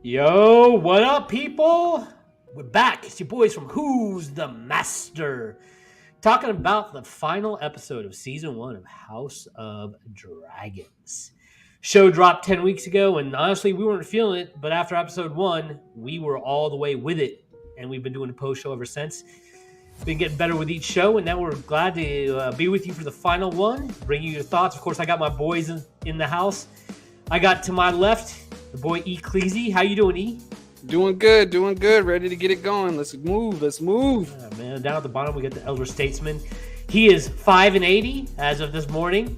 Yo, what up, people? We're back. It's your boys from Who's the Master, talking about the final episode of season 1 of House of Dragons. Show dropped 10 weeks ago, and honestly, we weren't feeling it, but after episode 1, we were all the way with it, and we've been doing a post show ever since. Been getting better with each show, and now we're glad to be with you for the final one, bring you your thoughts. Of course, I got my boys in the house. I got to my left the boy E. Cleasy. How you doing, E? Doing good. Ready to get it going. Let's move. Yeah, man. Down at the bottom, we got the elder statesman. He is 5-80 as of this morning.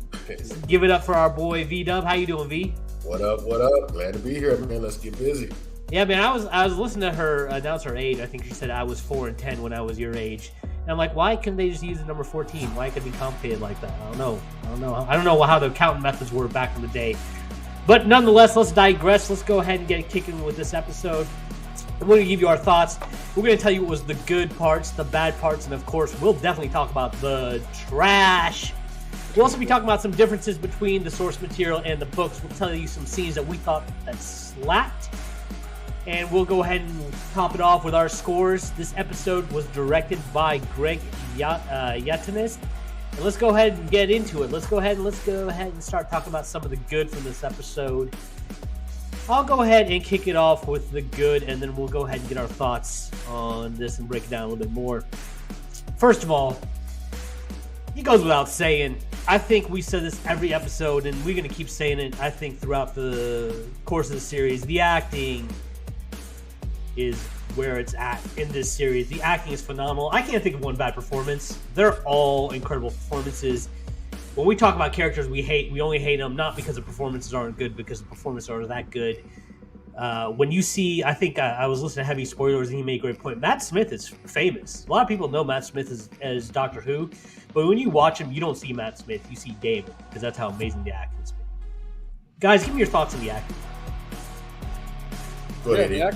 Give it up for our boy V-Dub. How you doing, V? What up? Glad to be here, man. Let's get busy. Yeah, man. I was listening to her announce her age. I think she said I was 4 and 10 when I was your age. And I'm like, why couldn't they just use the number 14? Why could it be complicated like that? I don't know how the counting methods were back in the day. But nonetheless, let's digress. Let's go ahead and get kicking with this episode. We're going to give you our thoughts. We're going to tell you what was the good parts, the bad parts, and of course, we'll definitely talk about the trash. We'll also be talking about some differences between the source material and the books. We'll tell you some scenes that we thought that slapped. And we'll go ahead and top it off with our scores. This episode was directed by Greg Yatanis. And let's go ahead and get into it. Let's go ahead and start talking about some of the good from this episode. I'll go ahead and kick it off with the good, and then we'll go ahead and get our thoughts on this and break it down a little bit more. First of all, it goes without saying, I think we said this every episode, and we're going to keep saying it, I think, throughout the course of the series. The acting is where it's at in this series. The acting is phenomenal. I can't think of one bad performance. They're all incredible performances. When we talk about characters we only hate them not because the performances aren't good, because the performances aren't that good. When you see, I think I was listening to Heavy Spoilers and he made a great point. Matt Smith is famous. A lot of people know Matt Smith as Doctor Who, but when you watch him, you don't see Matt Smith. You see Damon, because that's how amazing the acting has been. Guys, give me your thoughts on the acting. Go ahead.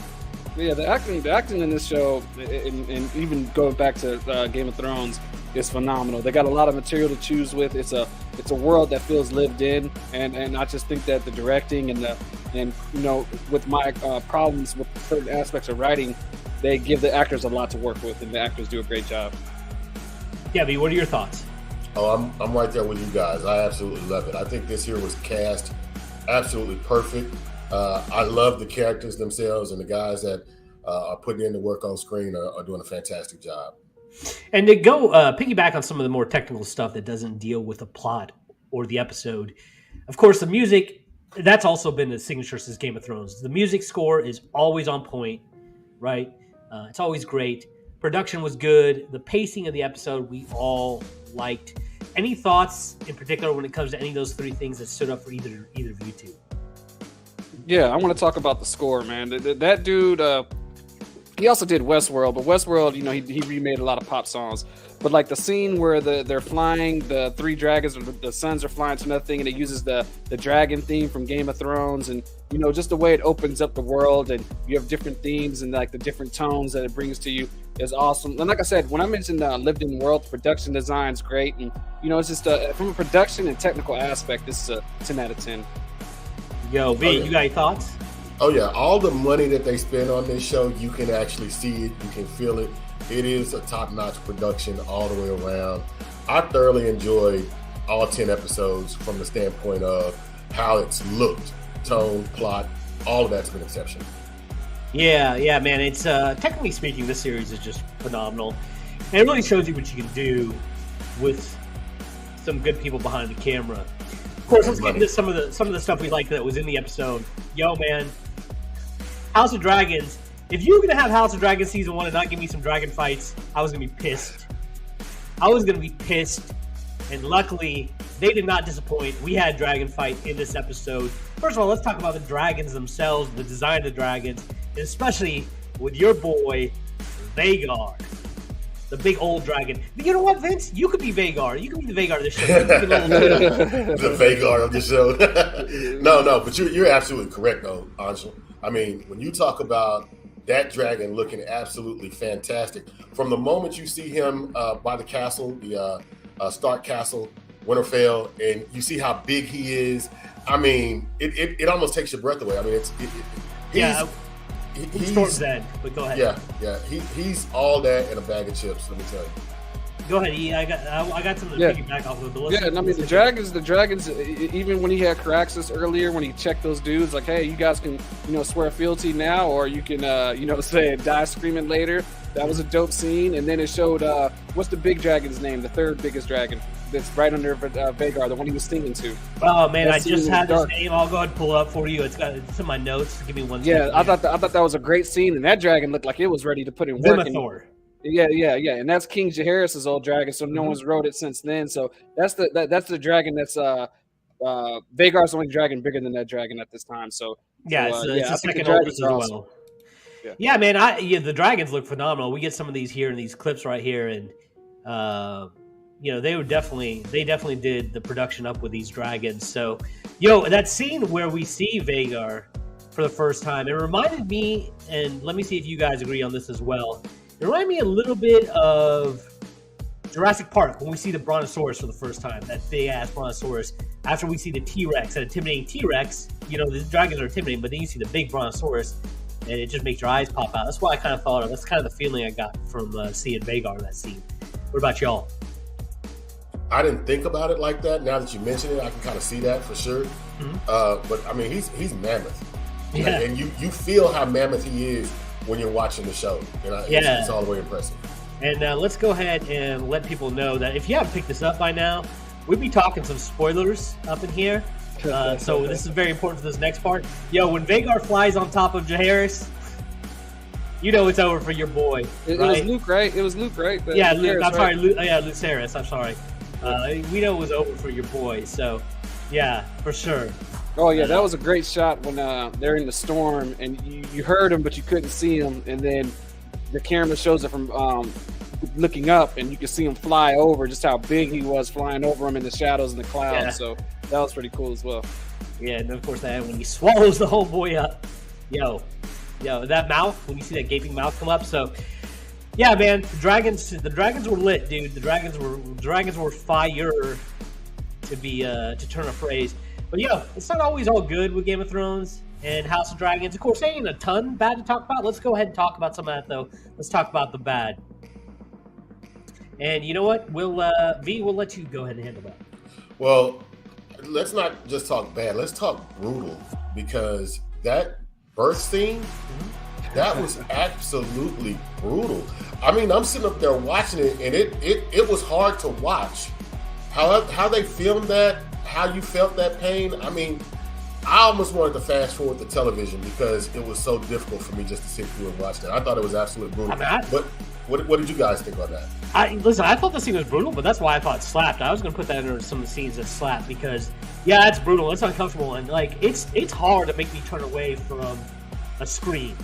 The acting in this show, and even going back to Game of Thrones, is phenomenal. They got a lot of material to choose with. It's a world that feels lived in, and I just think that the directing and with my problems with certain aspects of writing, they give the actors a lot to work with, and the actors do a great job. Yeah, B, what are your thoughts? Oh, I'm right there with you guys. I absolutely love it. I think this here was cast absolutely perfect. I love the characters themselves, and the guys that are putting in the work on screen are doing a fantastic job. And to go piggyback on some of the more technical stuff that doesn't deal with the plot or the episode, of course, the music, that's also been the signature since Game of Thrones. The music score is always on point, right? It's always great. Production was good. The pacing of the episode we all liked. Any thoughts in particular when it comes to any of those three things that stood up for either of you two? Yeah, I want to talk about the score, man. That dude, he also did Westworld, but Westworld, he remade a lot of pop songs. But like the scene where they're flying, the three dragons, or the sons are flying to another thing, and it uses the dragon theme from Game of Thrones, and just the way it opens up the world, and you have different themes and like the different tones that it brings to you is awesome. And like I said, when I mentioned lived in world, production design's great, and it's just from a production and technical aspect, this is a 10 out of 10. Yo, V, you got any thoughts? Oh yeah, all the money that they spend on this show, you can actually see it, you can feel it. It is a top-notch production all the way around. I thoroughly enjoyed all 10 episodes from the standpoint of how it's looked, tone, plot, all of that's been exceptional. Yeah, man. It's technically speaking, this series is just phenomenal, and it really shows you what you can do with some good people behind the camera. Of course, let's get into some of the stuff we liked that was in the episode. Yo, man, House of Dragons. If you were gonna have House of Dragons season 1 and not give me some dragon fights, I was gonna be pissed. And luckily, they did not disappoint. We had dragon fight in this episode. First of all, let's talk about the dragons themselves, the design of the dragons, and especially with your boy Vagar. The big old dragon. But you know what, Vince? You could be Vagar. You could be the Vagar of the show. The Vagar of the show. No, but you're absolutely correct, though, Anshul. I mean, when you talk about that dragon looking absolutely fantastic, from the moment you see him by the castle, the Stark Castle, Winterfell, and you see how big he is, I mean, it almost takes your breath away. I mean, Storm's End, but go ahead. Yeah. He's all that and a bag of chips. Let me tell you. Go ahead, E. I got something to piggyback off of. I mean the dragons. Even when he had Caraxes earlier, when he checked those dudes, like, hey, you guys can swear fealty now, or you can say die screaming later. That was a dope scene. And then it showed what's the big dragon's name? The third biggest dragon that's right under Vagar, the one he was singing to. Oh man, I just had his name. I'll go ahead and pull it up for you. It's in my notes. Give me one second. Yeah, I thought that was a great scene, and that dragon looked like it was ready to put in work. Yeah, and that's King Jaehaerys' old dragon, so no one's rode it since then. So that's the dragon that's Vagar's the only dragon bigger than that dragon at this time. So it's the second oldest as well. Yeah, man, the dragons look phenomenal. We get some of these here in these clips right here, and they definitely did the production up with these dragons. So, that scene where we see Vagar for the first time, it reminded me, and let me see if you guys agree on this as well. It reminded me a little bit of Jurassic Park when we see the Brontosaurus for the first time, that big-ass Brontosaurus. After we see the T-Rex, that intimidating T-Rex, the dragons are intimidating, but then you see the big Brontosaurus, and it just makes your eyes pop out. That's why I kind of thought of. That's kind of the feeling I got from seeing Vagar in that scene. What about y'all? I didn't think about it like that. Now that you mention it, I can kind of see that for sure. Mm-hmm. But I mean, he's mammoth. Yeah. And you feel how mammoth he is when you're watching the show. It's all the way impressive. And let's go ahead and let people know that if you haven't picked this up by now, we'd be talking some spoilers up in here. So this is very important for this next part. When Vagar flies on top of Jaehaerys, it's over for your boy. It was Luke, right? Luke, sorry. Lucerys. I'm sorry. We know it was over for your boy. So, yeah, for sure. Oh yeah, that was a great shot when they're in the storm and you heard him but you couldn't see him, and then the camera shows it from looking up and you can see him fly over, just how big he was flying over him in the shadows and the clouds. Yeah. So that was pretty cool as well. Yeah, and of course that when he swallows the whole boy up, that mouth, when you see that gaping mouth come up. So yeah, man, the dragons were lit, dude. The dragons were fire, to turn a phrase. But it's not always all good with Game of Thrones and House of Dragons. Of course, there ain't a ton bad to talk about. Let's go ahead and talk about some of that, though. Let's talk about the bad. And you know what? We'll let you go ahead and handle that. Well, let's not just talk bad. Let's talk brutal, because that birth scene, that was absolutely brutal. I mean, I'm sitting up there watching it, and it was hard to watch. How they filmed that, how you felt that pain. I mean, I almost wanted to fast forward the television because it was so difficult for me just to sit through and watch that. I thought it was absolutely brutal. But what did you guys think on that? I thought the scene was brutal, but that's why I thought it slapped. I was going to put that under some of the scenes that slapped because, it's brutal. It's uncomfortable. And, it's hard to make me turn away from a screen.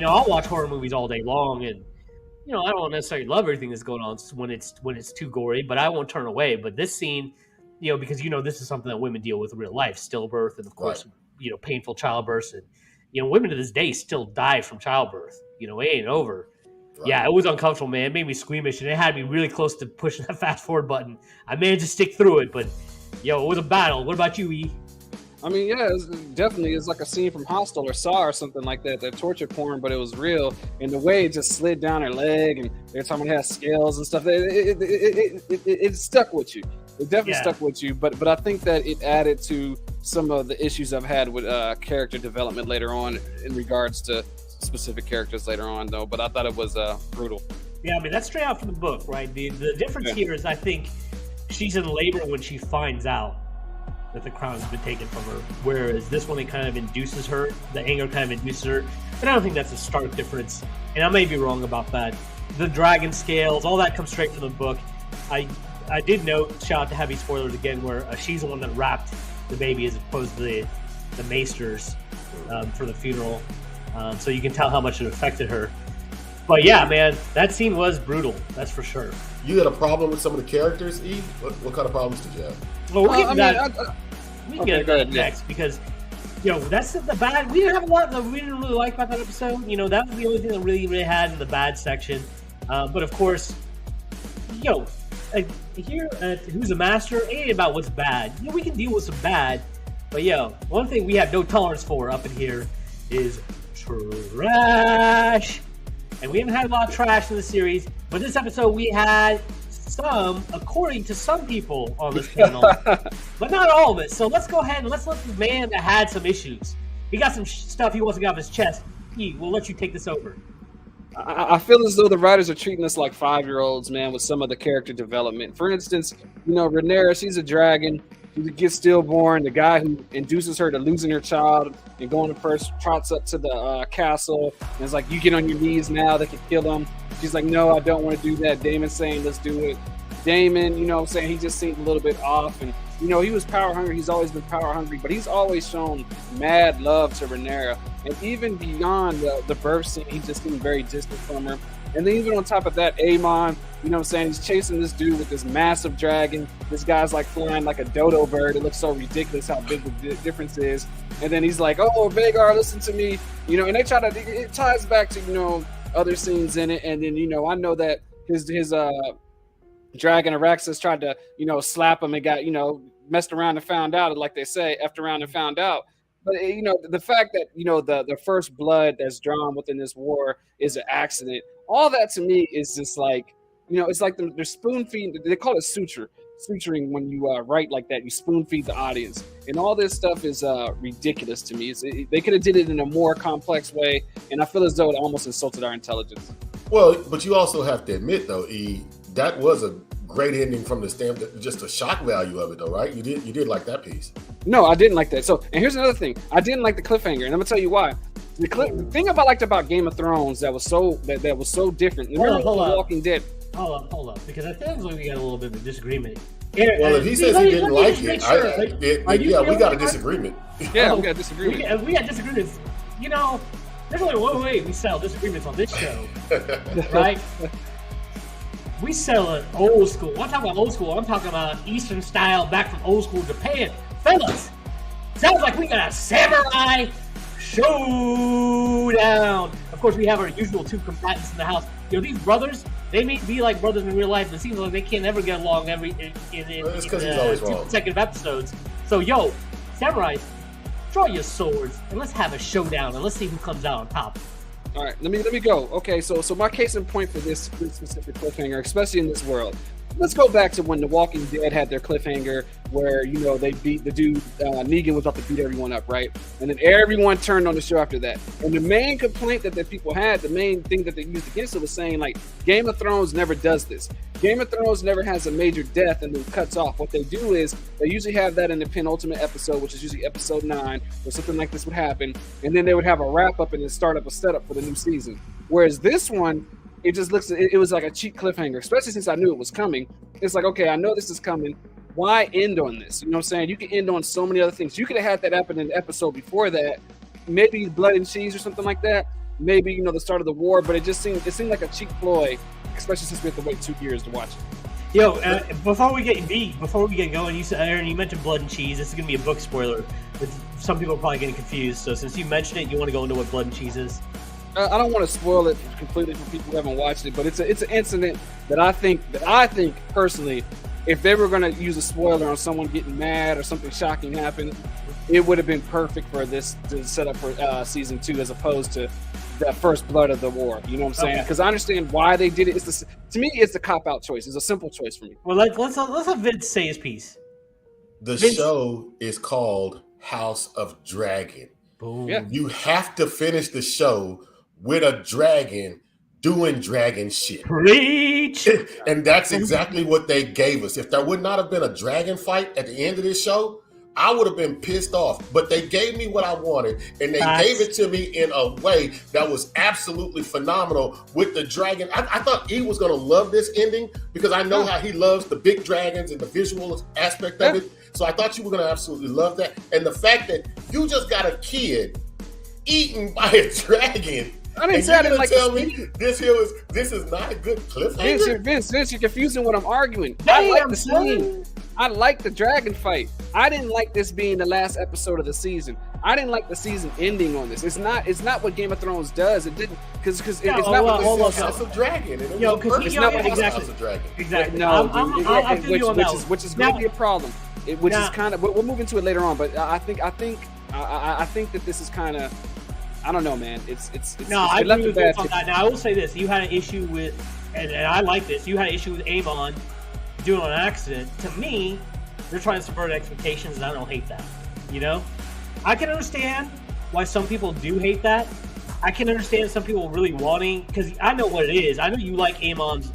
I'll watch horror movies all day long, and, I don't necessarily love everything that's going on when it's too gory, but I won't turn away. But this scene, because, this is something that women deal with in real life, stillbirth, and, of course, right. Painful childbirth. And, women to this day still die from childbirth. It ain't over. Right. Yeah, it was uncomfortable, man. It made me squeamish, and it had me really close to pushing that fast forward button. I managed to stick through it, but, it was a battle. What about you, E? I mean, yeah, it's like a scene from Hostel or Saw or something like that. That torture porn, but it was real. And the way it just slid down her leg, and they're talking about it has scales and stuff. It stuck with you. It definitely stuck with you. But I think that it added to some of the issues I've had with character development later on in regards to specific characters later on, though. But I thought it was brutal. Yeah, I mean, that's straight out from the book, right? The difference here is I think she's in labor when she finds out that the crown has been taken from her, whereas this one, it kind of induces her. The anger kind of induces her. And I don't think that's a stark difference. And I may be wrong about that. The dragon scales, all that comes straight from the book. I did note, shout out to Heavy Spoilers again, where she's the one that wrapped the baby as opposed to the maesters for the funeral. So you can tell how much it affected her. But yeah, man, that scene was brutal. That's for sure. You had a problem with some of the characters, E? What kind of problems did you have? Well, we'll get to that. We can get to that next because, that's the bad. We didn't have a lot that we didn't really like about that episode. That was the only thing that really, really had in the bad section. But of course, here at Who's the Master, it ain't about what's bad. We can deal with some bad, but one thing we have no tolerance for up in here is trash. And we haven't had a lot of trash in the series, but this episode we had some, according to some people on this panel, but not all of it. So let's go ahead and let's let the man that had some issues. He got some stuff he wants to get off his chest. We'll let you take this over. I feel as though the writers are treating us like 5-year-olds, man, with some of the character development. For instance, Rhaenyra, she's a dragon. She gets stillborn. The guy who induces her to losing her child and going to first trots up to the castle and is like, you get on your knees now, they can kill him. She's like, no, I don't want to do that. Daemon's saying, let's do it. Daemon, saying he just seemed a little bit off. And, he was power hungry. He's always been power hungry, but he's always shown mad love to Rhaenyra. And even beyond the birth scene, he just seemed very distant from her. And then even on top of that, Aemon, he's chasing this dude with this massive dragon. This guy's like flying like a dodo bird. It looks so ridiculous how big the difference is. And then he's like, oh, Vhagar, listen to me. And they try to, it ties back to, other scenes in it. And then, I know that his dragon Araxes tried to, slap him and got, messed around and found out, like they say, effed around and found out. But, the fact that, the first blood that's drawn within this war is an accident. All that to me is just like, it's like they're spoon feeding. They call it suturing when you write like that. You spoon feed the audience. And all this stuff is ridiculous to me. They could have did it in a more complex way. And I feel as though it almost insulted our intelligence. Well, but you also have to admit, though, that was a great ending from the standpoint, just the shock value of it, though, right? You did like that piece. No, I didn't like that. So, and here's another thing. I didn't like the cliffhanger, and I'm gonna tell you why. The thing I liked about Game of Thrones that was so different. Hold up. Walking Dead. Hold up, because I think we got a little bit of a disagreement. Well, if he says he didn't like it, we got a disagreement. Yeah, we got a disagreement. We got disagreements. There's only one way we settle disagreements on this show, right? We sell it old school. I'm talking about old school. I'm talking about Eastern style, back from old school Japan. Fellas, sounds like we got a samurai showdown. Of course, we have our usual two combatants in the house. These brothers, they may be like brothers in real life, but it seems like they can't ever get along in consecutive episodes. So, samurais, draw your swords and let's have a showdown and let's see who comes out on top. All right, let me go. Okay, so my case in point for this specific cliffhanger, especially in this world, let's go back to when The Walking Dead had their cliffhanger where, they beat the dude, Negan was about to beat everyone up, right? And then everyone turned on the show after that. And the main complaint that the people had, the main thing that they used against it was saying, like, Game of Thrones never does this. Game of Thrones never has a major death and then cuts off. What they do is they usually have that in the penultimate episode, which is usually episode 9, where something like this would happen. And then they would have a wrap-up and then start up a setup for the new season. Whereas this one, it just looks, it was like a cheap cliffhanger, especially since I knew it was coming. It's like, okay, I know this is coming. Why end on this? You know what I'm saying? You can end on so many other things. You could have had that happen in the episode before that, maybe Blood and Cheese or something like that. Maybe, the start of the war, but it seemed like a cheap ploy, especially since we have to wait 2 years to watch it. Before we get going, Aaron, you mentioned Blood and Cheese. This is gonna be a book spoiler. Some people are probably getting confused. So since you mentioned it, you want to go into what Blood and Cheese is? I don't want to spoil it completely for people who haven't watched it, but it's an incident that I think personally, if they were going to use a spoiler on someone getting mad or something shocking happened, it would have been perfect for this to set up for season 2 as opposed to that first blood of the war. You know what I'm saying? Because I understand why they did it. To me, it's a cop-out choice. It's a simple choice for me. Well, let's have Vince say his piece. The show is called House of Dragon. Boom. Yeah. You have to finish the show with a dragon doing dragon shit. Preach! And that's exactly what they gave us. If there would not have been a dragon fight at the end of this show, I would have been pissed off. But they gave me what I wanted, and they gave it to me in a way that was absolutely phenomenal with the dragon. I thought he was going to love this ending because I know how he loves the big dragons and the visual aspect of it. So I thought you were going to absolutely love that. And the fact that you just got a kid eaten by a dragon. I didn't say I didn't like tell me this is not a good cliffhanger. Vince, you're confusing what I'm arguing. I like the scene. I like the dragon fight. I didn't like this being the last episode of the season. I didn't like the season ending on this. It's not what Game of Thrones does. It didn't because it's not what this is. House of Dragon. It's not House of Dragon. Exactly. No, which is going to be a problem. Which is kind of we'll move into it later on. But I think that this is kind of I don't know, man. No, I agree with you on that. Now, I will say this. You had an issue with, and I like this, you had an issue with Aemon doing it on accident. To me, they're trying to subvert expectations, and I don't hate that. You know? I can understand why some people do hate that. I can understand some people really wanting, because I know what it is. I know you like Aemon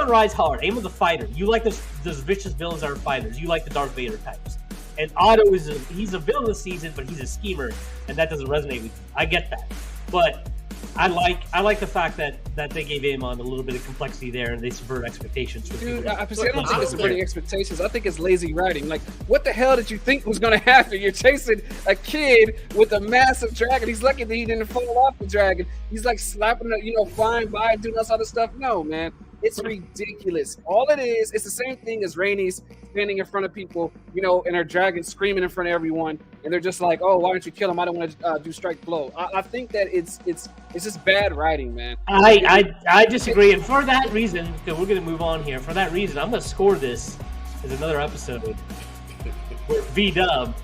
rides hard. Aemon's a fighter. You like those vicious villains that are fighters. You like the Darth Vader types. And Otto he's a villain this season, but he's a schemer, and that doesn't resonate with you. I get that. But I like the fact that they gave Aemon a little bit of complexity there, and they subvert expectations. Dude, I don't think it's subverting expectations. I think it's lazy writing. Like, what the hell did you think was going to happen? You're chasing a kid with a massive dragon. He's lucky that he didn't fall off the dragon. He's like slapping, flying by and doing all this other stuff. No, man. It's ridiculous. All it is, it's the same thing as Rhaenys standing in front of people, and her dragon screaming in front of everyone, and they're just like, "Oh, why don't you kill him? I don't want to do strike blow." I think that it's just bad writing, man. I disagree, and for that reason, because we're going to move on here. For that reason, I'm going to score this as another episode where V-Dub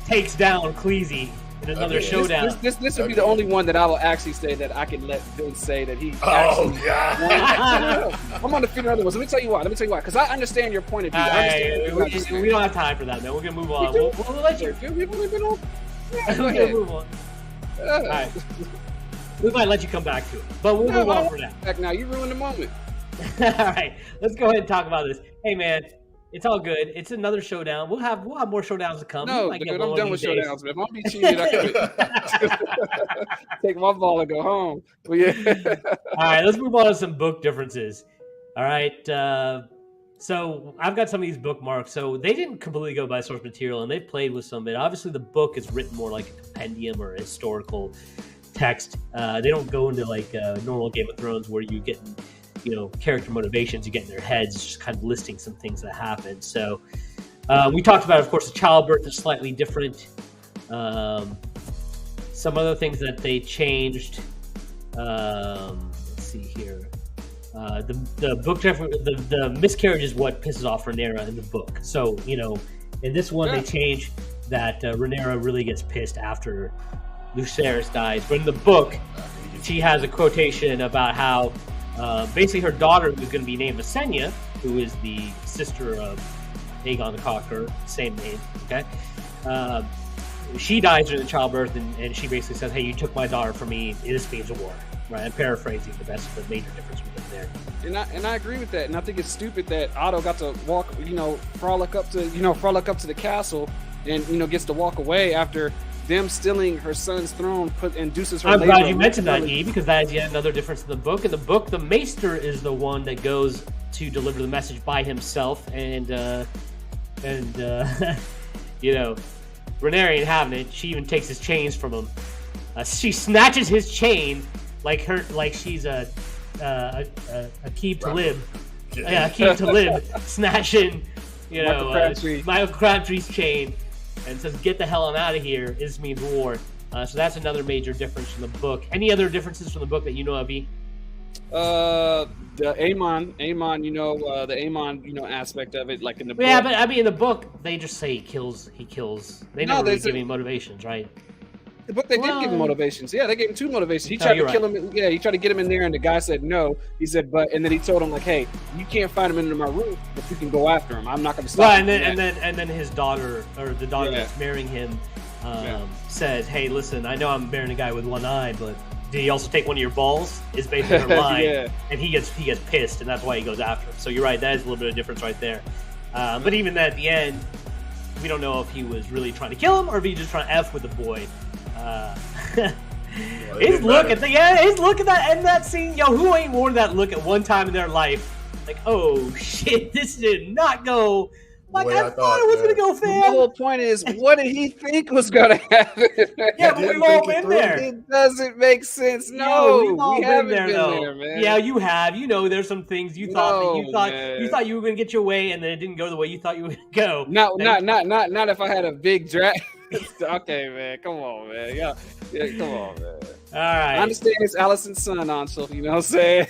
takes down Khaleesi in another showdown. This would be the only one that I will actually say that I can let Vince say that he. Oh God! I'm on the few other ones. Let me tell you why. Because I understand your point of view. We don't have time for that, man. We're gonna move on. We'll let you. We've only been on. We're gonna move on. All right. We might let you come back to it, but we'll move on for now. Back now, you ruined the moment. All right, let's go ahead and talk about this. Hey, man. It's all good. It's another showdown. We'll have more showdowns to come. No, dude, I'm done with showdowns. If I'm be cheated, I can take my ball and go home. But yeah. All right, let's move on to some book differences. All right. So I've got some of these bookmarks. So they didn't completely go by source material, and they've played with some of it. Obviously, the book is written more like a compendium or a historical text. They don't go into like normal Game of Thrones where you get character motivations you get in their heads, just kind of listing some things that happen. So we talked about, of course, the childbirth is slightly different. Some other things that they changed. Let's see here. The book, the miscarriage is what pisses off Rhaenyra in the book. So, in this one, they change that Rhaenyra really gets pissed after Lucerys dies. But in the book, she has a quotation about how basically her daughter, who's going to be named Visenya, who is the sister of Aegon the Conqueror, same name, okay? She dies during the childbirth, and she basically says, "Hey, you took my daughter from me. This means a war." Right? I'm paraphrasing, but that's the major difference within there. And I agree with that. And I think it's stupid that Otto got to walk, frolic up to the castle, and gets to walk away after them stealing her son's throne, induces her. I'm glad you mentioned that, E, because that is yet another difference in the book. In the book, the Maester is the one that goes to deliver the message by himself, and Rhaenyra ain't having it. She even takes his chains from him. She snatches his chain like she's a Aqib Talib. Yeah, Aqib Talib snatching Michael Crabtree's chain. And says, "Get the hell on out of here." This means war. So that's another major difference from the book. Any other differences from the book that you know of, E? The Aemon, the Aemon, aspect of it, like in the book. Yeah, but I mean, in the book, they just say he kills. They never really give him motivations, right? The book, they did give him motivations. Yeah, they gave him 2 motivations. He tried to kill him. Yeah, he tried to get him in there, and the guy said no. He said, and then he told him, like, "Hey, you can't find him into my room, but you can go after him. I'm not going to stop." Right, and then his daughter, or the daughter that's marrying him, says, "Hey, listen, I know I'm marrying a guy with one eye, but did he also take one of your balls?" Is basically her line, and he gets pissed, and that's why he goes after him. So you're right, that is a little bit of difference right there. But even at the end, we don't know if he was really trying to kill him or if he was just trying to F with the boy. His look at that in that scene, who ain't worn that look at one time in their life? Like, oh shit, this did not go like I thought it was gonna go, fam. The whole point is, what did he think was gonna happen? Yeah, but we've all been there. It doesn't make sense. No, we've all been there, man. Yeah, you have. There's some things you thought you were gonna get your way, and then it didn't go the way you thought you were gonna go. Not if I had a big draft. Okay, man. Come on, man. Yeah, come on, man. All right. I understand it's Allison's son, Ansel. You know what I'm saying?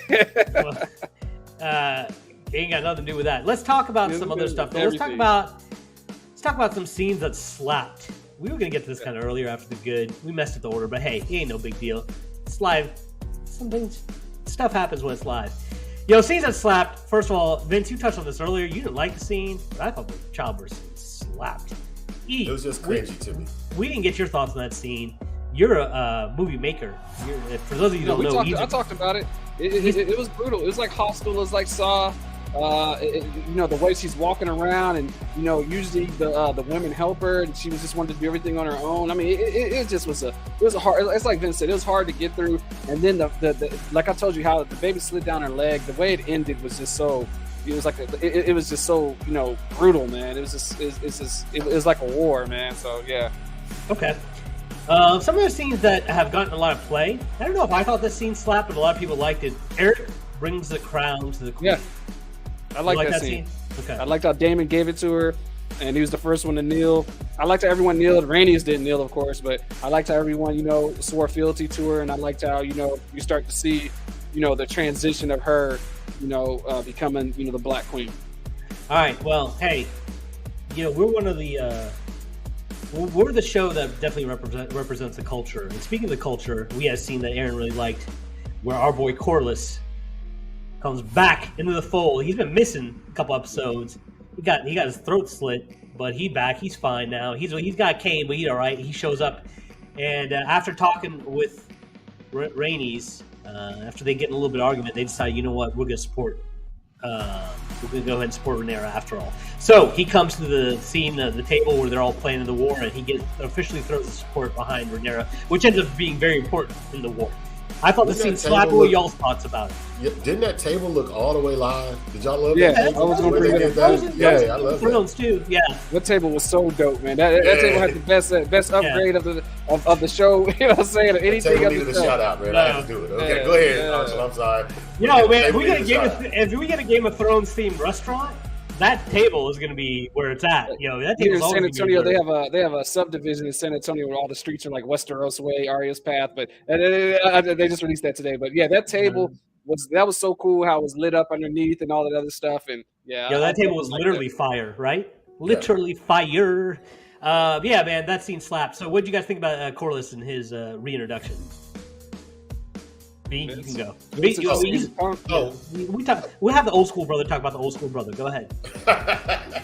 Ain't got nothing to do with that. Let's talk about some other stuff. Let's talk about some scenes that slapped. We were gonna get to this kind of earlier after the good. We messed up the order, but hey, it ain't no big deal. It's live. Stuff happens when it's live. Scenes that slapped. First of all, Vince, you touched on this earlier. You didn't like the scene, but I thought the childbirth scene slapped. It was just cringy to me. We didn't get your thoughts on that scene. You're a movie maker. For those of you who don't know, I talked about it. It was brutal. It was like Hostel. It was like Saw. The way she's walking around, and usually the women help her, and she was just wanted to do everything on her own. I mean, it just was a hard. It's like Vince said, it was hard to get through. And then the like I told you how the baby slid down her leg. The way it ended was just so. It was like it was just so brutal, man. It was like a war, man. So yeah. Okay. Some of the scenes that have gotten a lot of play. I don't know if I thought this scene slapped, but a lot of people liked it. Eric brings the crown to the queen. Yeah. I like that scene. Okay. I liked how Damon gave it to her, and he was the first one to kneel. I liked how everyone kneeled. Rhaenys didn't kneel, of course, but I liked how everyone, swore fealty to her, and I liked how, you start to see, the transition of her, becoming, the Black Queen. All right. Well, hey, we're one of the we're the show that definitely represents the culture. And speaking of the culture, we had a scene that Aaron really liked, where our boy Corlys comes back into the fold. He's been missing a couple episodes. He got his throat slit, but he's back. He's fine now. He's got cane, but he's all right. He shows up, and after talking with Rhaenys, after they get in a little bit of argument, they decide, you know what, we're gonna support. We're gonna go ahead and support Rhaenyra after all. So he comes to the scene, the table where they're all playing in the war, and he officially throws the support behind Rhaenyra, which ends up being very important in the war. I thought the scene slapped. What were y'all's thoughts about it? Yeah, didn't that table look all the way live? Did y'all love that? Yeah, I was going to bring it up. Yeah, I love Thrones that. too. Yeah, that table was so dope, man. That table had the best upgrade of the show. You know what I'm saying? Anything table needed a shout out, man. I had to do it. Okay, go ahead, Archel. I'm sorry. Man, if we get a Game of Thrones themed restaurant, that table is going to be where it's at. That table in San Antonio, they have a subdivision in San Antonio where all the streets are like Westeros Way, Arya's Path, but they just released that today. But yeah, that table was so cool how it was lit up underneath and all that other stuff. And that table was literally fire, right? Literally fire. Man, that scene slapped. So, what did you guys think about Corlys and his reintroduction? B, you can go. We'll have the old school brother talk about the old school brother. Go ahead.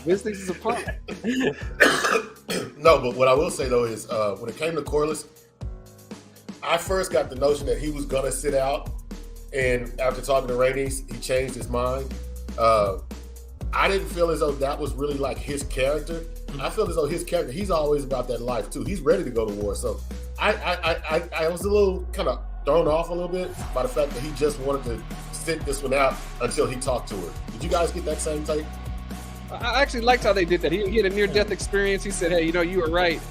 Vince thinks he's a punk. No, but what I will say though is when it came to Corlys, I first got the notion that he was gonna sit out, and after talking to Rhaenys, he changed his mind. I didn't feel as though that was really like his character. I feel as though his character, he's always about that life too. He's ready to go to war. So I was a little kind of thrown off a little bit by the fact that he just wanted to sit this one out until he talked to her. Did you guys get that same take? I actually liked how they did that. He had a near-death experience. He said, hey, you were right.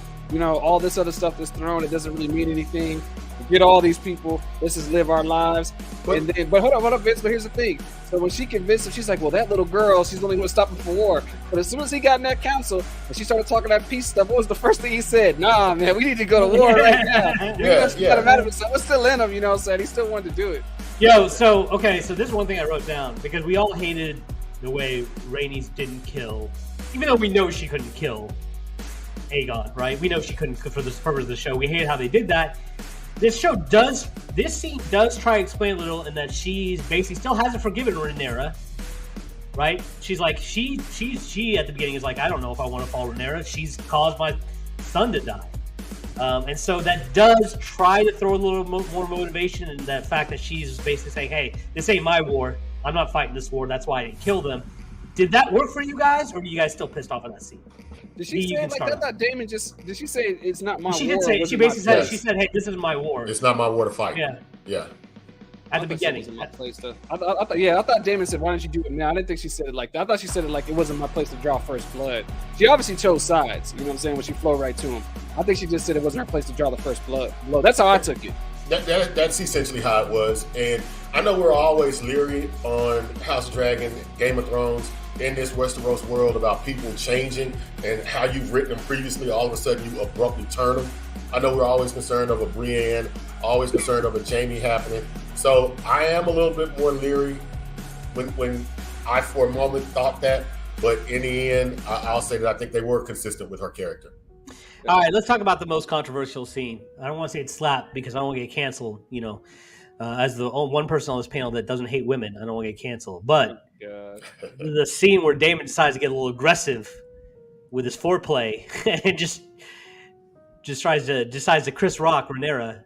All this other stuff that's thrown, it doesn't really mean anything. Get all these people. Let's just live our lives. But hold up, Vince. But here's the thing. So when she convinced him, she's like, well, that little girl, she's only going to stop him from war. But as soon as he got in that council and she started talking that peace stuff, what was the first thing he said? Nah, man, we need to go to war right now. Got him out of it. So it's still in him, saying he still wanted to do it. So this is one thing I wrote down because we all hated the way Rhaenys didn't kill, even though we know she couldn't kill Aegon, right? We know she couldn't for the purpose of the show. We hated how they did that. This scene does try to explain a little in that she's basically still hasn't forgiven Rhaenyra, right? She's like, she at the beginning is like, I don't know if I want to follow Rhaenyra. She's caused my son to die. And so that does try to throw a little more motivation in that fact that she's basically saying, hey, this ain't my war. I'm not fighting this war. That's why I didn't kill them. Did that work for you guys, or are you guys still pissed off at that scene? Did she say it like that? I thought Damon did she say it's not my war? She did say, she basically said, she said, hey, this is my war. It's not my war to fight. Yeah. At the beginning. I thought Damon said, why don't you do it now? I didn't think she said it like that. I thought she said it like it wasn't my place to draw first blood. She obviously chose sides, you know what I'm saying, when she flowed right to him. I think she just said it wasn't her place to draw the first blow. That's how I took it. That's essentially how it was. And I know we're always leery on House of Dragon, Game of Thrones, in this Westeros world about people changing and how you've written them previously, all of a sudden you abruptly turn them. I know we're always concerned of a Brienne, always concerned of a Jaime happening. So I am a little bit more leery when I for a moment thought that, but in the end, I'll say that I think they were consistent with her character. All right, let's talk about the most controversial scene. I don't want to say it's slap because I don't want to get canceled. As the one person on this panel that doesn't hate women, I don't want to get canceled. But the scene where Damon decides to get a little aggressive with his foreplay and just decides to Chris Rock Rhaenyra.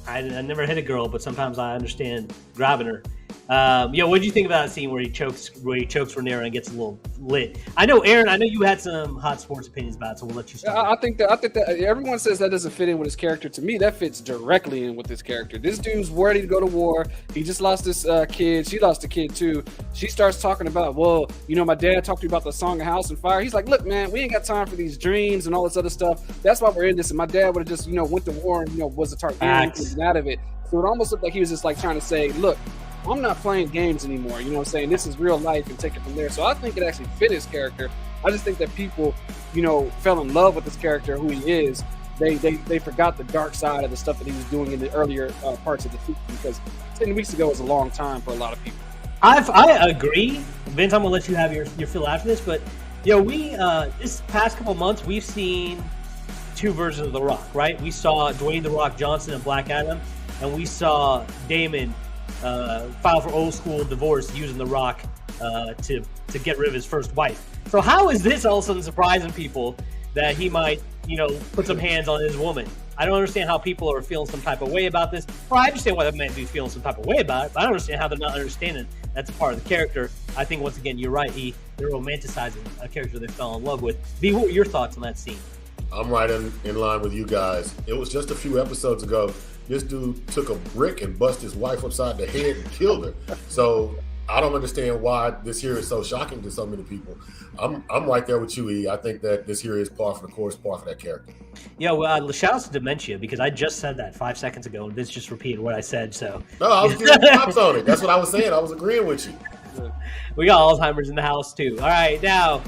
I never hit a girl, but sometimes I understand grabbing her. What did you think about that scene where he chokes Rhaenyra and gets a little lit? I know, Aaron. I know you had some hot sports opinions about it, so we'll let you start. I think that everyone says that doesn't fit in with his character. To me, that fits directly in with his character. This dude's ready to go to war. He just lost his kid. She lost a kid too. She starts talking about, well, my dad talked to you about the Song of House and Fire. He's like, look, man, we ain't got time for these dreams and all this other stuff. That's why we're in this. And my dad would have just, went to war and was a Targaryen and out of it. So it almost looked like he was just like trying to say, look, I'm not playing games anymore. You know what I'm saying? This is real life and take it from there. So I think it actually fit his character. I just think that people, fell in love with his character, who he is. They forgot the dark side of the stuff that he was doing in the earlier parts of the season, because 10 weeks ago was a long time for a lot of people. I agree. Vince, I'm going to let you have your fill after this. But, we this past couple months, we've seen two versions of The Rock, right? We saw Dwayne The Rock Johnson and Black Adam, and we saw Damon file for old school divorce using The Rock to get rid of his first wife. So how is this all of a sudden surprising people that he might, put some hands on his woman? I don't understand how people are feeling some type of way about this. Well, I understand why they might be feeling some type of way about it, but I don't understand how they're not understanding that's a part of the character. I think, once again, you're right, they're romanticizing a character they fell in love with. V, what were your thoughts on that scene? I'm right in line with you guys. It was just a few episodes ago. This dude took a brick and bust his wife upside the head and killed her. So I don't understand why this here is so shocking to so many people. I'm right there with you, E. I think that this here is par for the course, par for that character. Yeah, well, shout out to dementia, because I just said that 5 seconds ago, and Vince just repeated what I said. So no, I was giving props on it. That's what I was saying. I was agreeing with you. We got Alzheimer's in the house too. All right, now,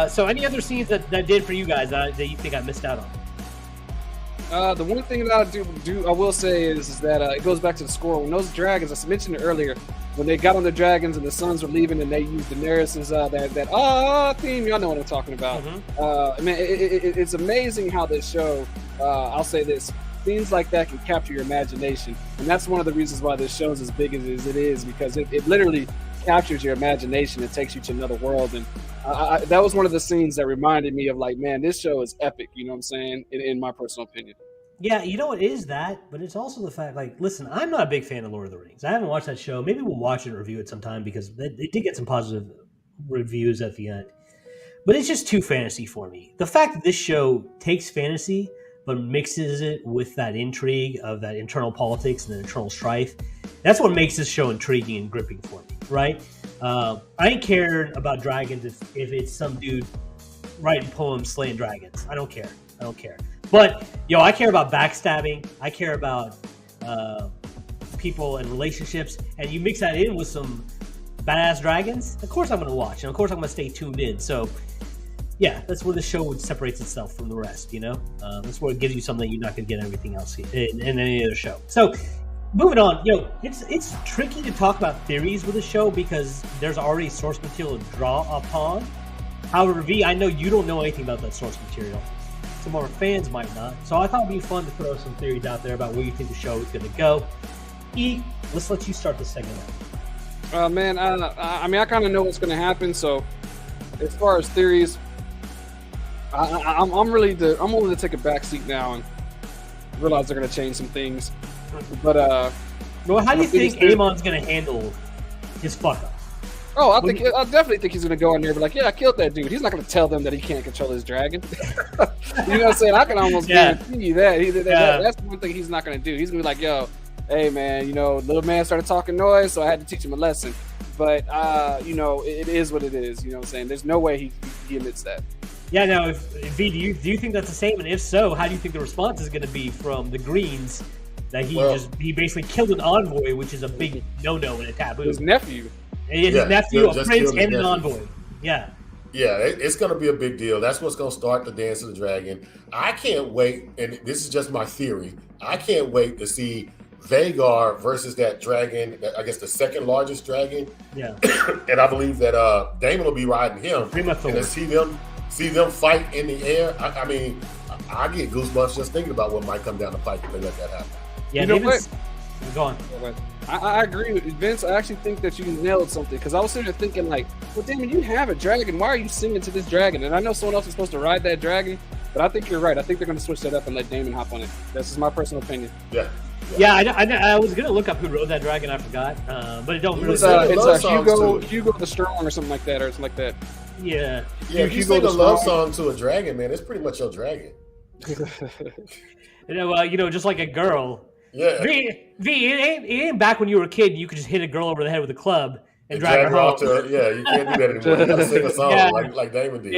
so any other scenes that did for you guys that you think I missed out on? The one thing that I will say is that it goes back to the score. When those dragons, I mentioned it earlier, when they got on the dragons and the sons were leaving and they used Daenerys's that theme, y'all know what I'm talking about. Mm-hmm. It's amazing how this show, I'll say this, scenes like that can capture your imagination, and that's one of the reasons why this show is as big as it is, because it literally captures your imagination and takes you to another world. And that was one of the scenes that reminded me of, like, man, this show is epic, you know what I'm saying, in my personal opinion. Yeah, it is that, but it's also the fact, like, listen, I'm not a big fan of Lord of the Rings. I haven't watched that show. Maybe we'll watch it and review it sometime, because they did get some positive reviews at the end. But it's just too fantasy for me. The fact that this show takes fantasy but mixes it with that intrigue of that internal politics and the internal strife, that's what makes this show intriguing and gripping for me, right? I ain't cared about dragons if it's some dude writing poems slaying dragons. I don't care. But, I care about backstabbing. I care about people and relationships. And you mix that in with some badass dragons, of course I'm going to watch. And of course I'm going to stay tuned in. So, yeah, that's where the show separates itself from the rest, That's where it gives you something you're not going to get everything else in any other show. So, moving on, it's tricky to talk about theories with a show because there's already source material to draw upon. However, V, I know you don't know anything about that source material. Some of our fans might not. So I thought it'd be fun to throw some theories out there about where you think the show is going to go. E, let's let you start the segment out. Man, I kind of know what's going to happen. So as far as theories, I'm willing to take a back seat now and realize they're going to change some things. But well, how do you think Aemon's going to handle his fuck up? Oh, I definitely think he's going to go in there and be like, yeah, I killed that dude. He's not going to tell them that he can't control his dragon. You know what I'm saying? I can almost guarantee you that. That's one thing he's not going to do. He's going to be like, yo, hey, man, little man started talking noise, so I had to teach him a lesson. But, it is what it is. You know what I'm saying? There's no way he admits that. Yeah, now, V, do you think that's the same? And if so, how do you think the response is going to be from the Greens that he basically killed an envoy, which is a big no-no and a taboo? His nephew. His nephew, a prince, and an envoy. Yeah. Yeah, it's going to be a big deal. That's what's going to start the Dance of the Dragon. I can't wait, and this is just my theory, I can't wait to see Vhagar versus that dragon, I guess the second largest dragon. Yeah. And I believe that Daemon will be riding him. And to see them see them fight in the air. I mean, I get goosebumps just thinking about what might come down the pipe if they let that happen. Yeah, you know what? Go on. I agree with Vince. I actually think that you nailed something because I was sitting there thinking like, well, Damon, you have a dragon. Why are you singing to this dragon? And I know someone else is supposed to ride that dragon, but I think you're right. I think they're going to switch that up and let Damon hop on it. That's just my personal opinion. Yeah, I was gonna look up who rode that dragon. I forgot, but it don't really. It's Hugo the Strong or something like that, or something like that. Yeah. If you sing a love song to a dragon, man, it's pretty much your dragon. Just like a girl. Yeah. It ain't back when you were a kid. You could just hit a girl over the head with a club and drag her off home. you can't do that anymore. You gotta sing a song like Damon did.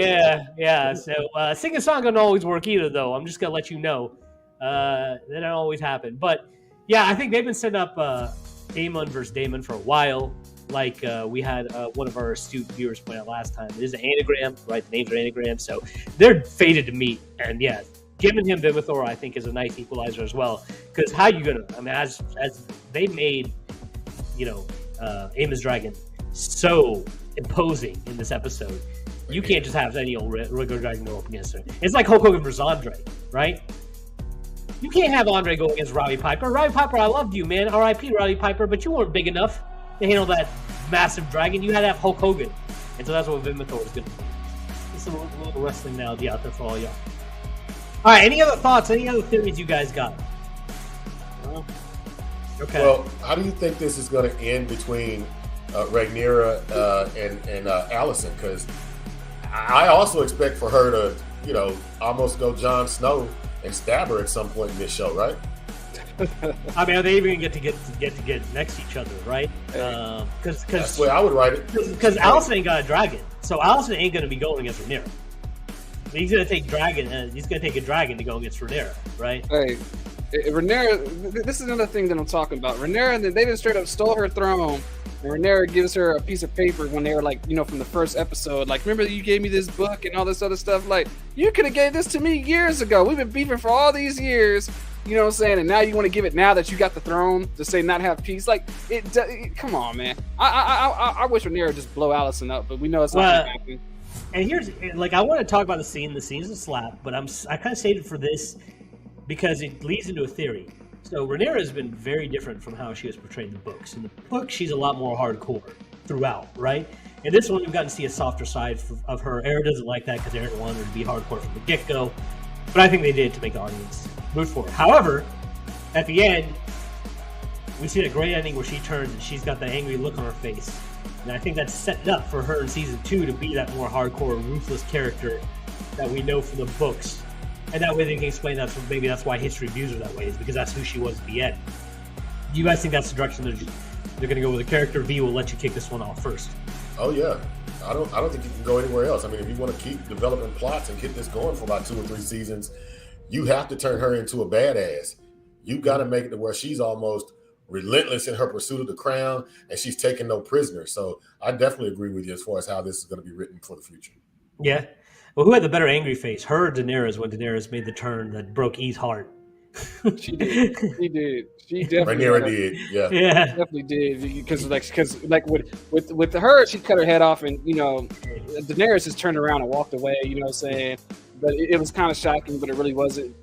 Yeah. So singing a song doesn't always work either, though. I'm just gonna let you know. That don't always happen. But yeah, I think they've been setting up Aemon versus Daemon for a while. Like we had one of our astute viewers point out last time. It is an anagram, right? The names are anagrams, so they're fated to meet. And yeah, giving him Vivithor, I think, is a nice equalizer as well. Because how you gonna? I mean, as they made, Aemon's dragon so imposing in this episode, you can't just have any old regular dragon go up against her. It's like Hulk Hogan versus Andre, right? You can't have Andre go against Roddy Piper. Roddy Piper, I loved you, man. R.I.P. Roddy Piper, but you weren't big enough to handle that massive dragon. You had to have Hulk Hogan. And so that's what Vivithor is going to be. Just a little wrestling analogy out there for all y'all. All right, any other thoughts? Any other theories you guys got? Okay. Well, how do you think this is going to end between Rhaenyra and Alicent? Because I also expect for her to, almost go Jon Snow and stab her at some point in this show, right? I mean, are they even going to get next to each other, right? Because that's the way I would write it. Because Alicent ain't got a dragon, so Alicent ain't going to be going against Rhaenyra. He's going to take dragon. He's going to take a dragon to go against Rhaenyra, right? Hey, Rhaenyra. This is another thing that I'm talking about. Rhaenyra, they just straight up stole her throne. And Rhaenyra gives her a piece of paper when they were like, from the first episode, like, remember you gave me this book and all this other stuff? Like, you could have gave this to me years ago. We've been beefing for all these years, you know what I'm saying? And now you want to give it now that you got the throne to say not have peace? Like, come on, man. I wish Rhaenyra just blow Alicent up, but we know it's not going to happen. And here's, I want to talk about the scene. The scene's a slap, but I kind of saved it for this because it leads into a theory. So Rhaenyra has been very different from how she was portrayed in the books. In the book, she's a lot more hardcore throughout, right? In this one, we've gotten to see a softer side of her. Aaron doesn't like that because Aaron wanted her to be hardcore from the get-go. But I think they did to make the audience root for her. However, at the end, we see a great ending where she turns and she's got that angry look on her face. And I think that's setting up for her in season 2 to be that more hardcore, ruthless character that we know from the books. And that way they can explain that's why history views her that way, is because that's who she was at the end. Do you guys think that's the direction they're going to go with the character? V will let you kick this one off first. Oh yeah, I don't think you can go anywhere else. I mean, if you want to keep developing plots and get this going for about 2 or 3 seasons, you have to turn her into a badass. You got to make it to where she's almost relentless in her pursuit of the crown, and she's taking no prisoners. So I definitely agree with you as far as how this is going to be written for the future. Yeah. Well, who had the better angry face? Her or Daenerys when Daenerys made the turn that broke E's heart? She did. She definitely did. Yeah. Definitely did. Because with her, she cut her head off, and Daenerys just turned around and walked away. You know what I'm saying? But it was kind of shocking, but it really wasn't.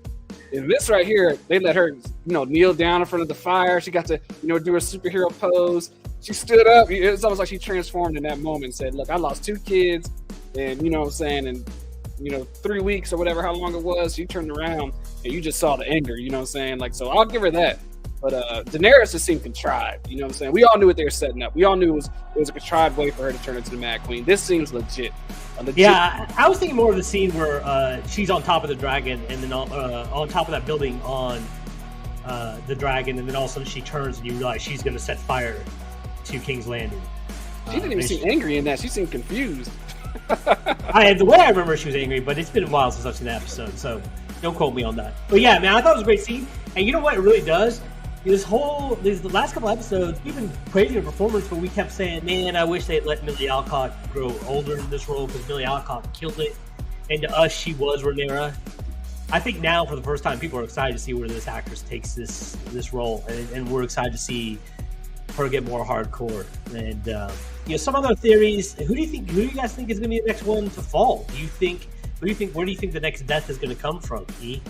In this right here, they let her, kneel down in front of the fire. She got to, do her superhero pose. She stood up. It's almost like she transformed in that moment and said, "Look, I lost 2 kids, and you know what I'm saying, and 3 weeks or whatever, how long it was." She turned around and you just saw the anger. You know what I'm saying? Like, so I'll give her that. But Daenerys just seemed contrived. You know what I'm saying? We all knew what they were setting up. We all knew it was a contrived way for her to turn into the Mad Queen. This seems legit. Yeah, I was thinking more of the scene where she's on top of the dragon and then on top of that building on the dragon, and then all of a sudden she turns and you realize she's going to set fire to King's Landing. She didn't even seem angry in that. She seemed confused. The way I remember she was angry, but it's been a while since I've seen that episode, so don't quote me on that. But yeah, man, I thought it was a great scene. And you know what it really does? The last couple episodes, we've been praising her performance, but we kept saying, man, I wish they'd let Millie Alcock grow older in this role, because Millie Alcock killed it. And to us, she was Rhaenyra. I think now, for the first time, people are excited to see where this actress takes this role, and we're excited to see her get more hardcore. And some other theories. Who do you guys think is going to be the next one to fall? Do you think Where do you think the next death is going to come from, E?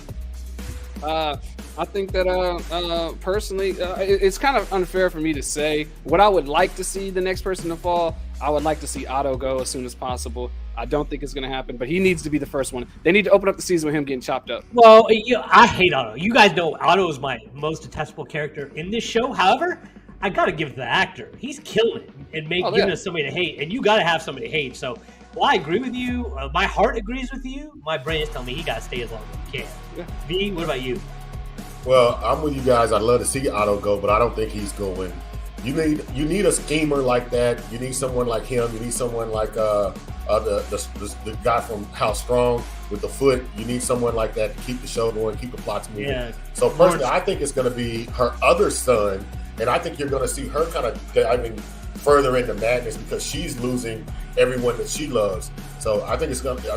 I think that personally, it's kind of unfair for me to say. What I would like to see the next person to fall, I would like to see Otto go as soon as possible. I don't think it's going to happen, but he needs to be the first one. They need to open up the season with him getting chopped up. Well, I hate Otto. You guys know Otto is my most detestable character in this show. However, I got to give it to the actor. He's killing it and giving us somebody to hate, and you got to have somebody to hate. So, well, I agree with you. My heart agrees with you. My brain is telling me he got to stay as long as he can. Yeah. V, what about you? Well, I'm with you guys. I'd love to see Otto go, but I don't think he's going. You need a schemer like that. You need someone like him. You need someone like the guy from House Strong with the foot. You need someone like that to keep the show going, keep the plots moving. Yeah. So personally, I think it's going to be her other son, and I think you're going to see her kind of diving further into madness because she's losing everyone that she loves. So I think it's going to be,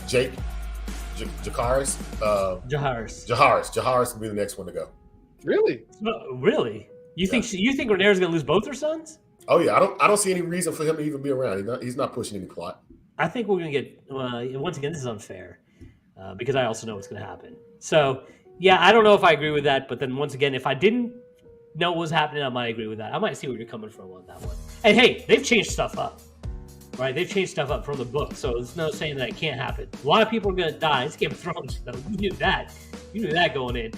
Jake Jaharis. Jaharis will be the next one to go. Really? Really? You think Rhaenyra's going to lose both her sons? Oh yeah, I don't see any reason for him to even be around. He's not pushing any plot. I think we're going to get once again. This is unfair because I also know what's going to happen. So yeah, I don't know if I agree with that. But then once again, if I didn't know what was happening, I might agree with that. I might see where you're coming from on that one. And hey, they've changed stuff up, right? They've changed stuff up from the book, so there's no saying that it can't happen. A lot of people are going to die. It's Game of Thrones, though. You knew that. You knew that going in.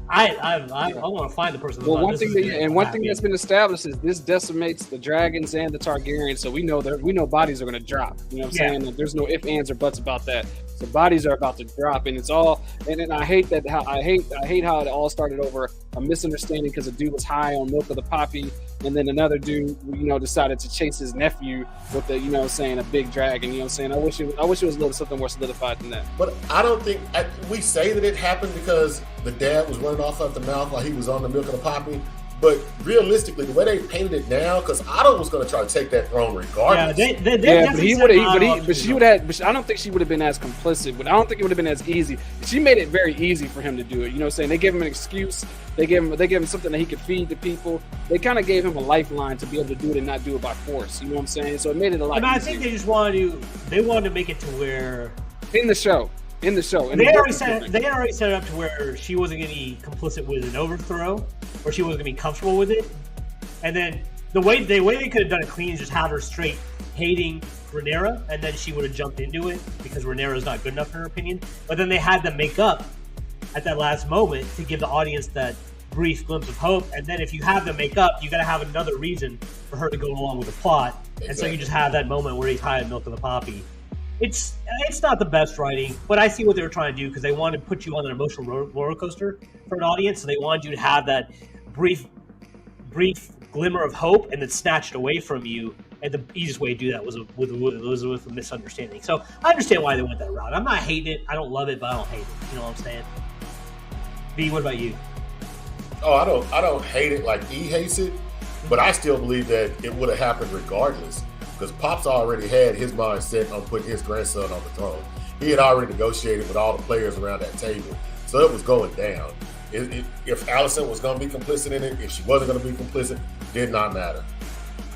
I want to find the person. Well, one thing that's been established is this decimates the dragons and the Targaryens, so we know bodies are going to drop. You know what I'm saying? There's no ifs, ands, or buts about that. So bodies are about to drop, and it's all. And I hate that. I hate how it all started over a misunderstanding because a dude was high on milk of the poppy, and then another dude, decided to chase his nephew with the, a big dragon. You know what I'm saying? I wish it was a little something more solidified than that. But I don't think we say that it happened because the dad was running off at the mouth while he was on the milk of the poppy. But realistically, the way they painted it now, because Otto was going to try to take that throne regardless. But I don't think she would have been as complicit. But I don't think it would have been as easy. She made it very easy for him to do it. You know what I'm saying? They gave him an excuse. They gave him something that he could feed to people. They kind of gave him a lifeline to be able to do it and not do it by force. You know what I'm saying? So it made it a lot easier. I think they just wanted to make it to where in the show. They already set it up to where she wasn't going to be complicit with an overthrow, or she wasn't going to be comfortable with it. And then the way they could have done it clean is just have her straight hating Rhaenyra, and then she would have jumped into it because Rhaenyra's not good enough in her opinion. But then they had them make up at that last moment to give the audience that brief glimpse of hope. And then if you have them make up, you got to have another reason for her to go along with the plot. Exactly. And so you just have that moment where he's high on milk of the poppy. It's not the best writing, but I see what they were trying to do because they wanted to put you on an emotional roller coaster for an audience. So they wanted you to have that brief glimmer of hope and then snatch it away from you. And the easiest way to do that was with a misunderstanding. So I understand why they went that route. I'm not hating it. I don't love it, but I don't hate it. You know what I'm saying? B, what about you? Oh, I don't hate it like E hates it, but I still believe that it would have happened regardless. Because Pop's already had his mind set on putting his grandson on the throne. He had already negotiated with all the players around that table. So it was going down. If Alicent was going to be complicit in it, if she wasn't going to be complicit, did not matter.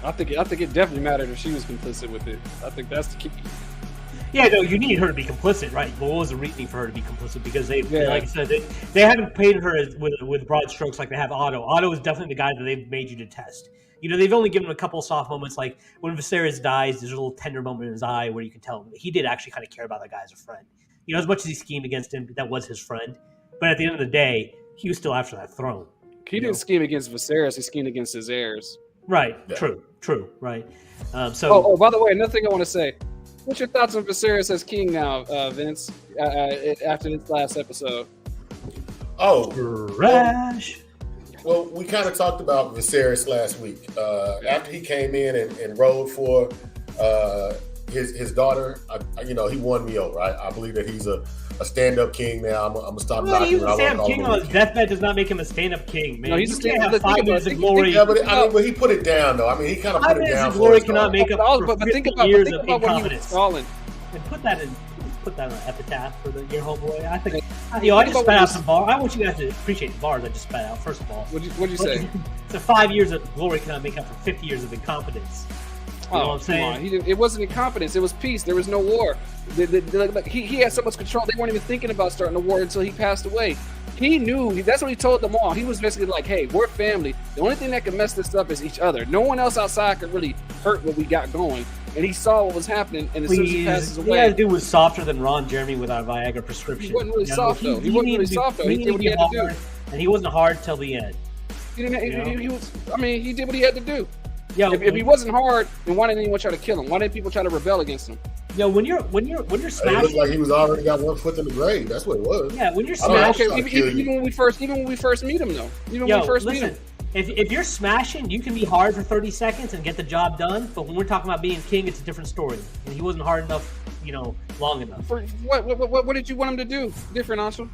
I think it definitely mattered if she was complicit with it. I think that's the key. Yeah, no, you need her to be complicit, right? But what was the reasoning for her to be complicit? Because like I said, they haven't painted her with broad strokes like they have Otto. Otto is definitely the guy that they've made you detest. They've only given him a couple of soft moments, like when Viserys dies, there's a little tender moment in his eye where you can tell him he did actually kind of care about that guy as a friend. As much as he schemed against him, that was his friend. But at the end of the day, he was still after that throne. He didn't scheme against Viserys; he schemed against his heirs. Right. Yeah. True. Right. Oh, by the way, another thing I want to say. What's your thoughts on Viserys as king now, Vince? After this last episode. Oh, trash. Well, we kind of talked about Viserys last week. After he came in and rode for his daughter, he won me over. I believe that he's a stand-up king now. I'm gonna stop knocking. He was a stand-up king on his deathbed does not make him a stand-up king, man. No, he's can't have 5 minutes of glory. Yeah, but he put it down though. He kind of put it down. 5 minutes of glory cannot make up for but 50 think about years of incompetence. And put that on an epitaph for your homeboy. I think. I just spat out some bars. I want you guys to appreciate the bars I just spat out. First of all, what'd you say? So 5 years of glory cannot make up for 50 years of incompetence. You know what I'm saying? It wasn't incompetence. It was peace. There was no war. He had so much control. They weren't even thinking about starting a war until he passed away. He knew. That's what he told them all. He was basically like, hey, we're family. The only thing that can mess this up is each other. No one else outside could really hurt what we got going. And he saw what was happening. And as soon as he passes away. That dude was softer than Ron Jeremy with our Viagra prescription. He wasn't really soft, though. He wasn't really soft, though. He did what he had to do. And he wasn't hard till the end. He did what he had to do. Yo, if he wasn't hard, then why didn't anyone try to kill him? Why didn't people try to rebel against him? Yo, when you're smashing, it looked like he was already got one foot in the grave. That's what it was. Yeah, when you're smashing, even when we first meet him, though. Even when we first meet him. If you're smashing, you can be hard for 30 seconds and get the job done. But when we're talking about being king, it's a different story. And he wasn't hard enough, long enough. For what did you want him to do? Different, Anshul?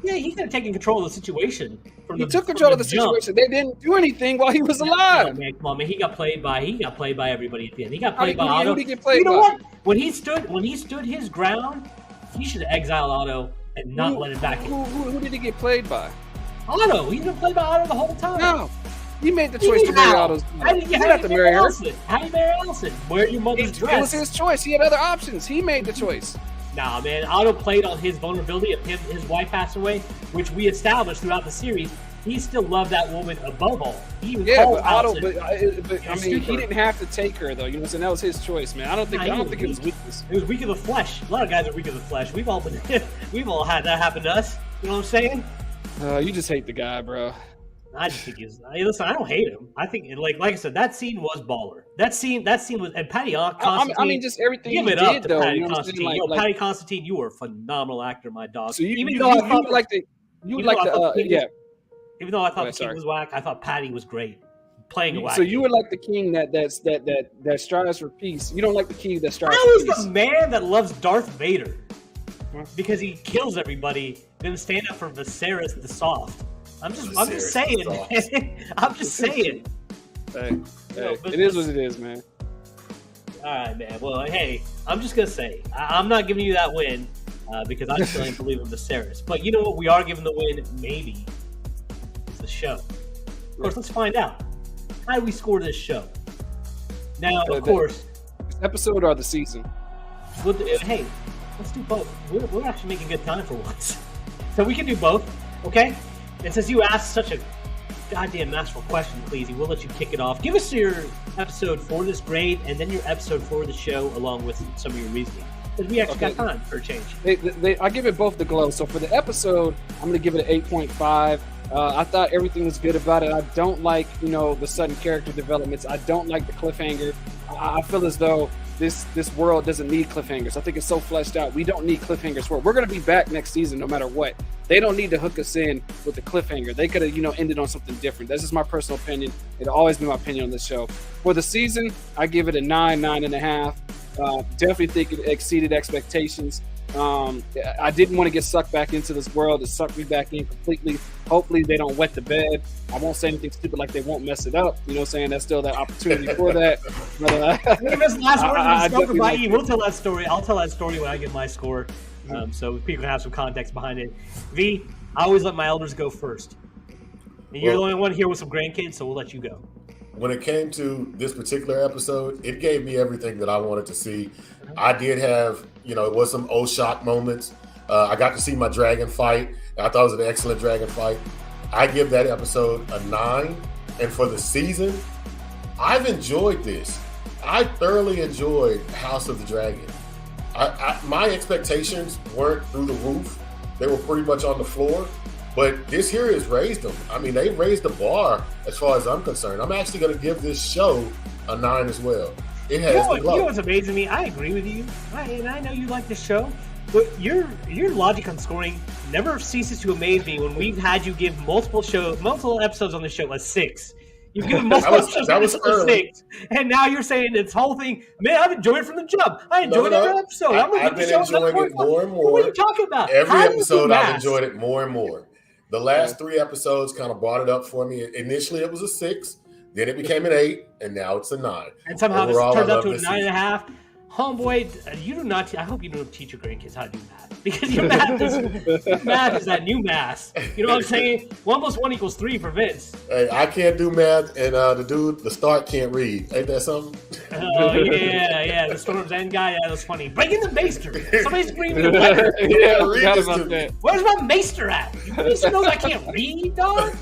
Yeah, he could have taken control of the situation. He took control of the situation. They didn't do anything while he was alive. Come on, man. He got played by everybody at the end. He got played by Otto. Who did he get played by? What? When he stood his ground, he should have exiled Otto and not let it back in. Who did he get played by? Otto. He's been played by Otto the whole time. No. He made the choice to marry Otto's. How did you marry Allison? How did you marry Allison? Wear your mother's dress. It was his choice. He had other options. He made the choice. Nah, man. Otto played on his vulnerability of his wife passed away, which we established throughout the series. He still loved that woman above all. He was Otto. He didn't have to take her though. You know what I'm saying? That was his choice, man. I don't think it was weakness. It was weak of the flesh. A lot of guys are weak of the flesh. We've all had that happen to us. You know what I'm saying? You just hate the guy, bro. I just think listen, I don't hate him. I think, like I said, that scene was baller. That scene was, and Patty Constantine. Just everything give he it up did, to though. Patty You know Constantine. Patty Constantine, you were a phenomenal actor, my dog. So even though I thought the king was whack, I thought Patty was great playing a whack. So you would like the king that strives for peace. You don't like the king that strives for peace. I was the man that loves Darth Vader because he kills everybody, then stand up for Viserys the soft. I'm just saying, man. I'm just saying. Hey, it is what it is, man. All right, man. Well, hey, I'm just gonna say I'm not giving you that win because I still ain't believe in Viserys. But you know what? We are giving the win. Maybe it's the show. Of course, let's find out. How do we score this show? Now, of course, this episode or the season. Hey, let's do both. We're actually making good time for once, so we can do both. Okay. And since you asked such a goddamn masterful question, Cleasy, we'll let you kick it off. Give us your episode for this grade, and then your episode for the show, along with some of your reasoning. Because we actually got time for a change. I give it both the glow. So for the episode, I'm going to give it an 8.5. I thought everything was good about it. I don't like, the sudden character developments. I don't like the cliffhanger. I feel as though this world doesn't need cliffhangers. I think it's so fleshed out. We don't need cliffhangers for it. We're going to be back next season no matter what. They don't need to hook us in with the cliffhanger. They could have, ended on something different. That's just my personal opinion. It'll always be my opinion on this show. For the season, I give it a 9.5. Definitely think it exceeded expectations. I didn't want to get sucked back into this world. It sucked me back in completely. Hopefully they don't wet the bed. I won't say anything stupid like they won't mess it up. You know what I'm saying? That's still that opportunity for that. But, we'll tell that story. I'll tell that story when I get my score. So people can have some context behind it. V, I always let my elders go first. And you're the only one here with some grandkids, so we'll let you go. When it came to this particular episode, it gave me everything that I wanted to see. I did have, it was some shock moments. I got to see my dragon fight. I thought it was an excellent dragon fight. I give that episode a 9. And for the season, I've enjoyed this. I thoroughly enjoyed House of the Dragon. My expectations weren't through the roof. They were pretty much on the floor. But this here has raised them. I mean, they raised the bar as far as I'm concerned. I'm actually going to give this show a 9 as well. It has the glow. You know what's amazing to me? I agree with you. And I know you like this show. But your logic on scoring never ceases to amaze me when we've had you give multiple episodes on the show a 6. You've given multiple episodes a 6. And now you're saying this whole thing, man, I've enjoyed it from the jump. I enjoyed every episode. I've been enjoying it more and more. What are you talking about? Every episode I've enjoyed it more and more. The last 3 episodes kind of brought it up for me. Initially, it was a 6. Then it became an 8. And now it's a 9. And somehow this turns out to a 9.5. Homeboy, you do not. I hope you don't teach your grandkids how to do math, because your math is that new math. You know what I'm saying? 1 + 1 = 3 for Vince. Hey, I can't do math, and the Stark can't read. Ain't that something? Oh yeah. The Storm's End guy. Yeah, that's funny. Bring in the maester. Somebody's screaming. Where's my maester at? Your maester knows I can't read, dog.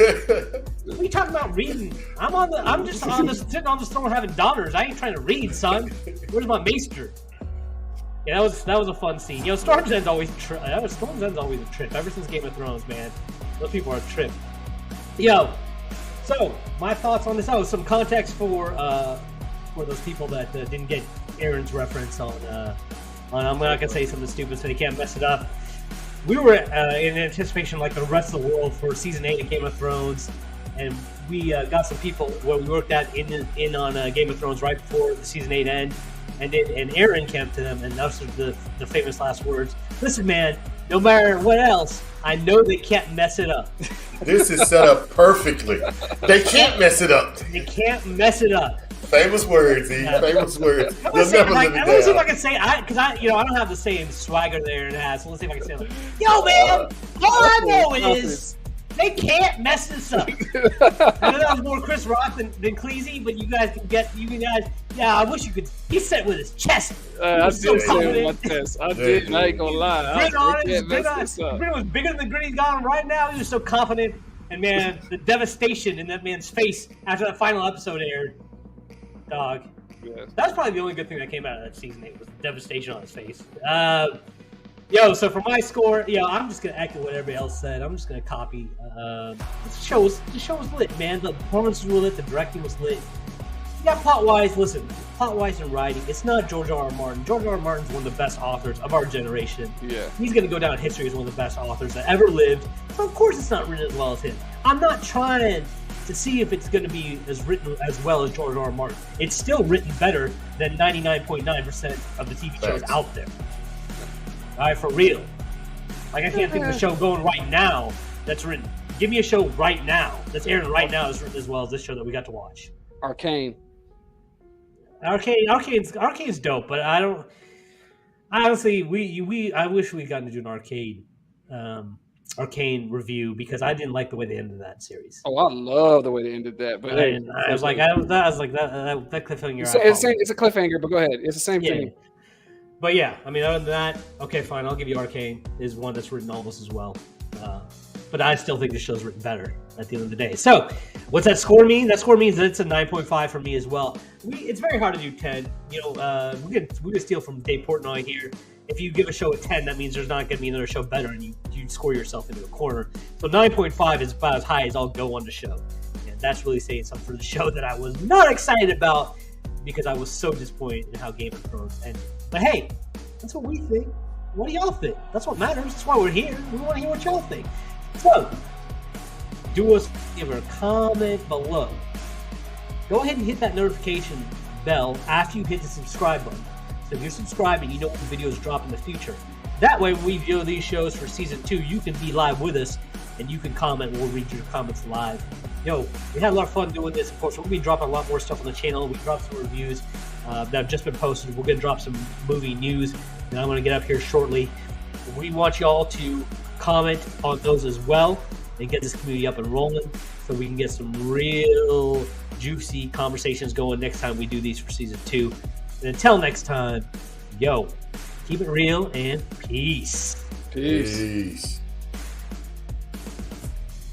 What are you talking about reading? I'm just sitting on the throne having daughters. I ain't trying to read, son. Where's my maester? Yeah, that was a fun scene. You know, Storm's End's always a trip. Ever since Game of Thrones, man, those people are a trip. Yo, so my thoughts on this. Oh, some context for those people that didn't get Aaron's reference on. I'm not gonna say something stupid so they can't mess it up. We were in anticipation, like the rest of the world, for season 8 of Game of Thrones, and we got some people where we worked at in on Game of Thrones right before the season 8 end. And Aaron came to them, and those are the famous last words. Listen, man, no matter what else, I know they can't mess it up. This is set up perfectly. They can't mess it up. They can't mess it up. Famous words, famous words. You'll never live it down. Let's see if I can say because I don't have the same swagger there and that. So let's see if I can say, yo, man, all I know is they can't mess this up. I know that was more Chris Rock than Cleasy, but you guys, yeah, I wish you could. He said it with his chest. I did say it with my chest. I did. I ain't gonna lie. Grit was bigger than the grit he's got right now. He was so confident, and man, the devastation in that man's face after that final episode aired, dog. Yes. That's probably the only good thing that came out of that season 8 was the devastation on his face. So for my score, I'm just gonna echo what everybody else said. I'm just gonna copy. The show was lit, man. The performances were lit. The directing was lit. Yeah, plot-wise, and writing, it's not George R. Martin. George R. Martin's one of the best authors of our generation. Yeah. He's gonna go down in history as one of the best authors that ever lived. So of course it's not written as well as him. I'm not trying to see if it's gonna be written as well as George R. Martin. It's still written better than 99.9% of the TV shows out there. All right, for real. Like, I can't think of a show going right now that's written. Give me a show right now that's airing right now that's written as well as this show that we got to watch. Arcane. Arcane's dope, but I don't. Honestly, I wish we'd gotten to do an Arcane review because I didn't like the way they ended that series. Oh, I love the way they ended that. But I was like that cliffhanger. It's a cliffhanger, but go ahead. It's the same thing. But yeah, I mean, other than that, okay, fine. I'll give you Arcane is one that's written almost as well. But I still think the show's written better at the end of the day. So, what's that score mean? That score means that it's a 9.5 for me as well. It's very hard to do 10. We can steal from Dave Portnoy here. If you give a show a 10, that means there's not going to be another show better, and you score yourself into a corner. So 9.5 is about as high as I'll go on the show. And that's really saying something for the show that I was not excited about because I was so disappointed in how Game of Thrones ended. But hey, that's what we think. What do y'all think? That's what matters. That's why we're here. We want to hear what y'all think. So, give a comment below. Go ahead and hit that notification bell after you hit the subscribe button. So if you're subscribed and you know when the videos drop in the future. That way, when we video these shows for season 2, you can be live with us and you can comment. We'll read your comments live. We had a lot of fun doing this. Of course, we'll be dropping a lot more stuff on the channel. We dropped some reviews that have just been posted. We're going to drop some movie news that I'm going to get up here shortly. We want y'all to comment on those as well and get this community up and rolling so we can get some real juicy conversations going next time we do these for season 2. And until next time, keep it real and peace. Peace.